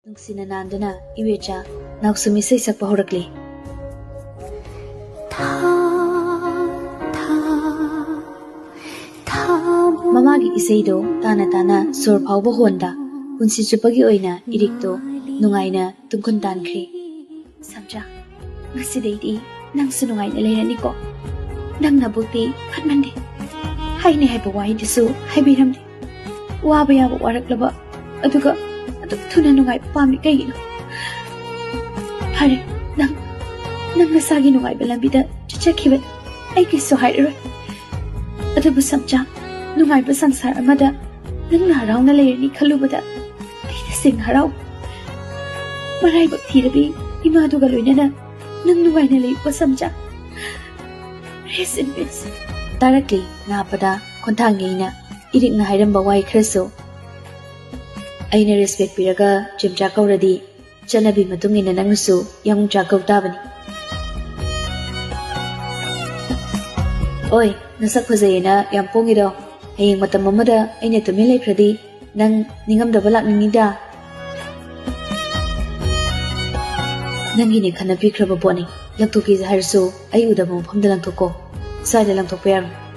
ꯅꯨꯡꯁꯤꯅ ꯅꯥꯟꯗꯨꯅ ꯏꯋꯦꯆꯥ ꯅꯥꯎꯁꯨꯝ ꯏꯁꯩ ꯁꯛꯄ ꯍꯧꯔꯛꯂꯤ. ꯃꯃꯥꯒꯤ ꯏꯁꯩꯗꯣ ꯇꯥꯅ ꯇꯥꯅ ꯁꯣꯔ ꯐꯥꯎꯕ ꯍꯣꯟꯗ ꯄꯨꯟꯁꯤ ꯆꯨꯞꯄꯒꯤ ꯑꯣꯏꯅ ꯏꯔꯤꯛꯇꯣ ꯅꯨꯡꯉꯥꯏꯅ ꯇꯨꯝꯈꯨꯟ ꯇꯥꯟꯈ꯭ꯔꯦ. ꯁꯝꯆꯥ, ꯉꯁꯤꯗꯩꯗꯤ ꯅꯪꯁꯨ ꯅꯨꯡꯉꯥꯏꯅ ꯂꯩꯔꯅꯤꯀꯣ. ꯅꯪ ꯅꯕꯨꯛꯇꯤ ꯐꯠꯃꯟꯗꯦ. ꯍꯥꯏꯅꯦ ꯍꯥꯏꯕ ꯋꯥꯍꯩꯗꯨꯁꯨ ꯍꯥꯏꯕꯤꯔꯝꯗꯦ. ꯋꯥꯕ ꯌꯥꯕ ꯋꯥꯔꯛꯂꯕ ꯑꯗꯨꯒ ꯑꯗꯨꯛ ꯊꯨꯅ ꯅꯨꯡꯉꯥꯏꯕ ꯄꯥꯝꯃꯤ ꯀꯩꯒꯤꯅꯣ? ꯐꯔꯦ, ꯅꯪ ꯅꯁꯥꯒꯤ ꯅꯨꯡꯉꯥꯏꯕ ꯂꯝꯕꯤꯗ ꯆꯠꯆꯈꯤꯕꯅꯤ. ꯑꯩ ꯀꯩꯁꯨ ꯍꯥꯏꯔꯔꯣꯏ. ꯑꯗꯨꯕꯨ ꯁꯝꯆꯥ, ꯅꯨꯡꯉꯥꯏꯕ ꯁꯪꯁꯥꯔ ꯑꯃꯗ ꯅꯪꯅ ꯍꯔꯥꯎꯅ ꯂꯩꯔꯅꯤ ꯈꯜꯂꯨꯕꯗ ꯑꯩ ꯇꯁꯦꯡꯅ ꯍꯔꯥꯎ. ꯃꯔꯥꯏꯕꯛ ꯊꯤꯔꯕꯤ ꯏꯃꯥꯗꯨꯒ ꯂꯣꯏꯅꯅ ꯅꯪ ꯅꯨꯡꯉꯥꯏꯅ ꯂꯩꯀꯣ ꯁꯝꯆꯥ. Rest in peace. ꯇꯥꯔꯛꯂꯤ ꯉꯥꯄꯗ ꯈꯣꯟꯊꯥꯡꯉꯩꯅ ꯏꯔꯤꯛꯅ ꯍꯥꯏꯔꯝꯕ ꯋꯥꯍꯩ ꯈꯔꯁꯨ. ꯑꯩꯅ ꯔꯦꯁꯄꯦꯛ ꯄꯤꯔꯒ ꯆꯤꯝꯆꯥ ꯀꯧꯔꯗꯤ ꯆꯠꯅꯕꯤ ꯃꯇꯨꯡ ꯏꯟꯅ ꯅꯪꯅꯁꯨ ꯌꯥꯡꯆꯥ ꯀꯧ ꯇꯥꯕꯅꯤ. ꯑꯣꯏ, ꯅꯁꯛ ꯐꯖꯩꯌꯦꯅ ꯌꯥꯝ ꯄꯣꯡꯉꯤꯗꯣ. ꯍꯌꯦꯡ ꯃꯇꯝ ꯑꯃꯗ ꯑꯩꯅ ꯇꯨꯃꯤꯟ ꯂꯩꯈ꯭ꯔꯗꯤ ꯅꯪ ꯅꯤꯡꯉꯝꯗꯕ ꯂꯥꯛꯅꯤꯡꯉꯤꯗ. ꯅꯪꯒꯤꯅꯦ ꯈꯟꯅ ꯄꯤꯈ꯭ꯔꯕ ꯄꯣꯠꯅꯤ. ꯂꯪꯊꯣꯛꯀꯦ ꯍꯥꯏꯔꯁꯨ ꯑꯩ ꯎꯗꯕ ꯃꯐꯝꯗ ꯂꯪꯊꯣꯛꯀꯣ. ꯁ꯭ꯋꯥꯏꯗ ꯂꯪꯊꯣꯛꯄ ꯌꯥꯔꯣꯏ.